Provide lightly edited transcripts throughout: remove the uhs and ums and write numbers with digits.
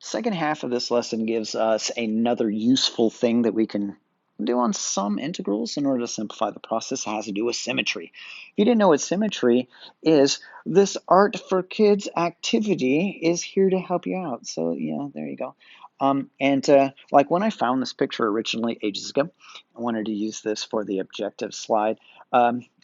Second half of this lesson gives us another useful thing that we can do on some integrals in order to simplify the process. It has to do with symmetry. If you didn't know what symmetry is, this Art for Kids activity is here to help you out. So yeah, there you go. Like when I found this picture originally ages ago, I wanted to use this for the objective slide.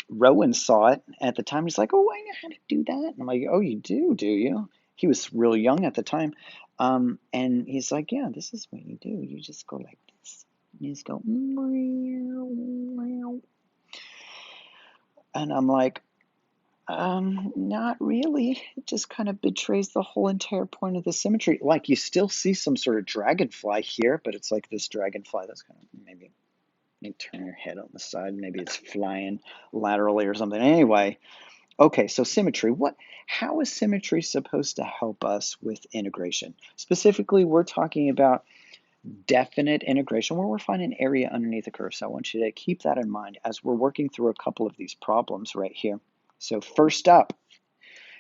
Rowan saw it at the time. He's like, "Oh, I know how to do that." And I'm like, "Oh, you do you?" He was real young at the time. And he's like, "Yeah, this is what you do. You just go like this. You just go, meow, meow." And I'm like, not really. It just kind of betrays the whole entire point of the symmetry. Like you still see some sort of dragonfly here, but it's like this dragonfly that's kind of maybe you turn your head on the side. Maybe it's flying laterally or something. Anyway, okay, so symmetry. How is symmetry supposed to help us with integration? Specifically, we're talking about definite integration where we're finding area underneath the curve. So I want you to keep that in mind as we're working through a couple of these problems right here. So first up,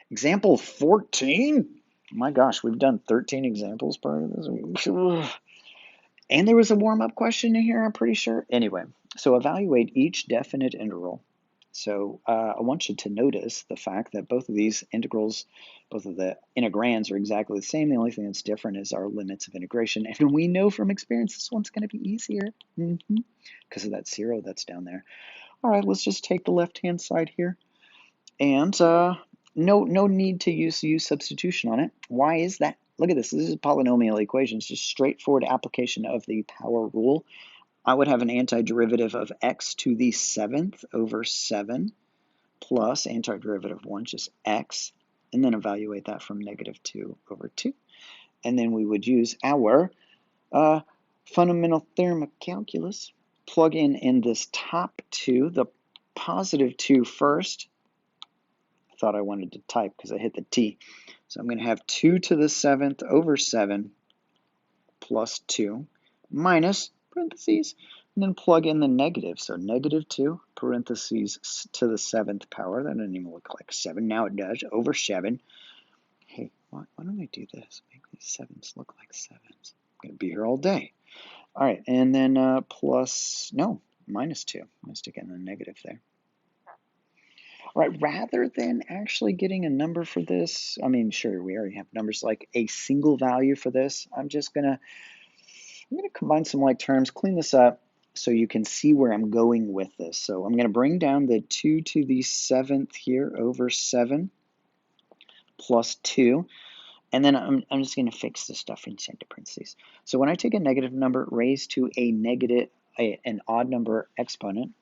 example 14. My gosh, we've done 13 examples part of this. And there was a warm-up question in here, I'm pretty sure. Anyway, so evaluate each definite integral. So I want you to notice the fact that both of these integrals, both of the integrands are exactly the same. The only thing that's different is our limits of integration. And we know from experience this one's going to be easier because of that 0 that's down there. All right, let's just take the left-hand side here. And no need to use substitution on it. Why is that? Look at this. This is a polynomial equation. It's just straightforward application of the power rule. I would have an antiderivative of x to the 7th over 7 plus antiderivative of 1, just x, and then evaluate that from -2 over 2. And then we would use our fundamental theorem of calculus, plug in this top 2, the positive 2 first. I thought I wanted to type because I hit the T. So I'm going to have 2 to the 7th over 7 plus 2 minus parentheses, and then plug in the negative. So -2 parentheses to the 7th power. That doesn't even look like 7. Now it does, over 7. Hey, why don't I do this? Make these 7s look like 7s. I'm going to be here all day. All right, and then -2. I'm going to stick in the negative there. All right, rather than actually getting a number for this, I mean, sure, we already have numbers like a single value for this. I'm going to combine some like terms, clean this up so you can see where I'm going with this. So I'm going to bring down the 2 to the 7th here over 7 plus 2. And then I'm just going to fix this stuff inside the parentheses. So when I take a negative number raised to an odd number exponent,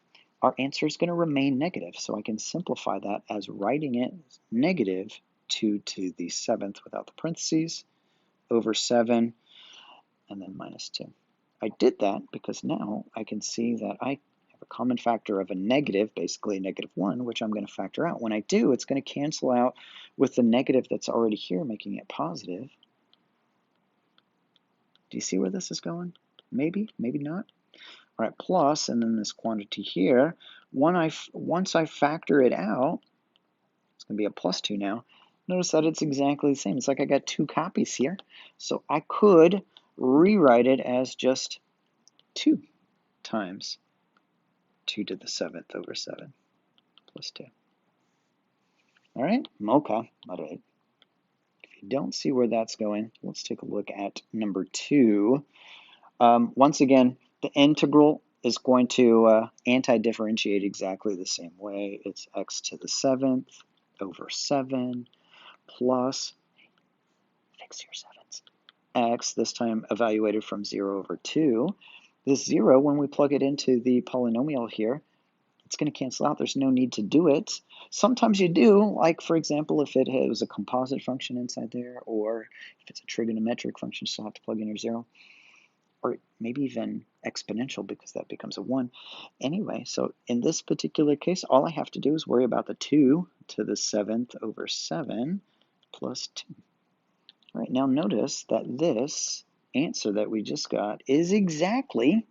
our answer is going to remain negative. So I can simplify that as writing it as -2 to the 7th without the parentheses over 7 and then -2. I did that because now I can see that I have a common factor of a negative, basically a -1, which I'm going to factor out. When I do, it's going to cancel out with the negative that's already here, making it positive. Do you see where this is going? Maybe, maybe not. All right, plus, and then this quantity here, once I factor it out, it's going to be a +2 now. Notice that it's exactly the same. It's like I got 2 copies here. So I could rewrite it as just 2 times 2 to the 7th over 7 plus 2. All right, okay, all right. If you don't see where that's going, let's take a look at number 2. Once again, the integral is going to anti-differentiate exactly the same way. It's x to the 7th over 7 plus, fix your 7s, x, this time evaluated from 0 over 2. This 0, when we plug it into the polynomial here, it's going to cancel out. There's no need to do it. Sometimes you do, like for example, if it was a composite function inside there, or if it's a trigonometric function, you still have to plug in your 0. Or maybe even exponential because that becomes a 1. Anyway, so in this particular case, all I have to do is worry about the 2 to the 7th over 7 plus 2. All right, now notice that this answer that we just got is exactly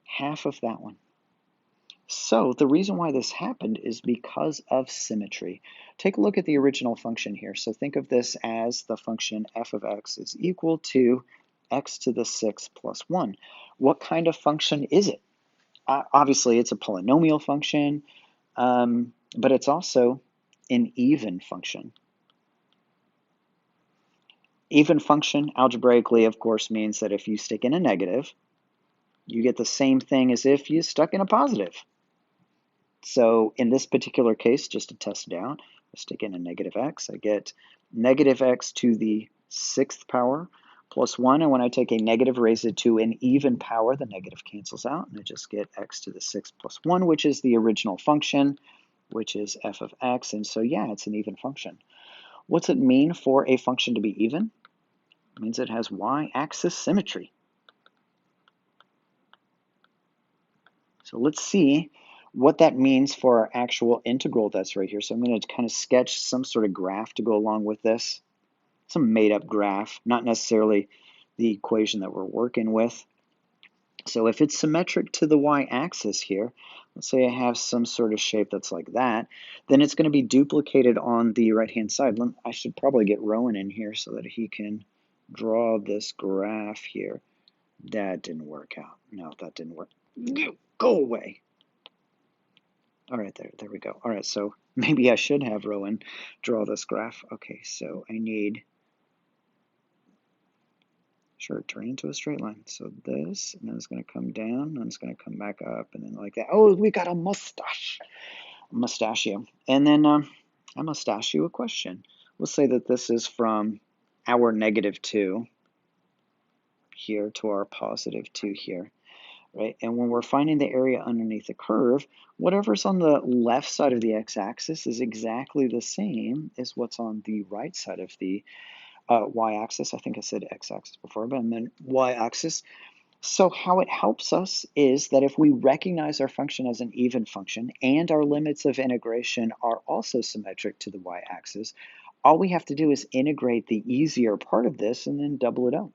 half of that one. So the reason why this happened is because of symmetry. Take a look at the original function here. So think of this as the function f of x is equal to x to the 6 plus 1. What kind of function is it? Obviously, it's a polynomial function, but it's also an even function. Even function, algebraically, of course, means that if you stick in a negative, you get the same thing as if you stuck in a positive. So in this particular case, just to test it out, I stick in a negative x, I get negative x to the 6th power plus 1, and when I take a negative, raise it to an even power, the negative cancels out, and I just get x to the 6th plus 1, which is the original function, which is f of x, and so yeah, it's an even function. What's it mean for a function to be even? It means it has y-axis symmetry. So let's see what that means for our actual integral that's right here. So I'm going to kind of sketch some sort of graph to go along with this. Some made-up graph, not necessarily the equation that we're working with. So if it's symmetric to the y-axis here, let's say I have some sort of shape that's like that, then it's going to be duplicated on the right-hand side. I should probably get Rowan in here so that he can draw this graph here. That didn't work out. No, that didn't work. Go away. All right, there we go. All right, so maybe I should have Rowan draw this graph. Okay, so I need, sure, turn into a straight line. So this, and then it's going to come down, and it's going to come back up, and then like that. Oh, we got a mustache, mustachio. And then I must ask you a question. Let's say that this is from our -2 here to our +2 here. Right? And when we're finding the area underneath the curve, whatever's on the left side of the x-axis is exactly the same as what's on the right side of the y-axis. I think I said x-axis before, but I meant y-axis. So how it helps us is that if we recognize our function as an even function and our limits of integration are also symmetric to the y-axis, all we have to do is integrate the easier part of this and then double it up.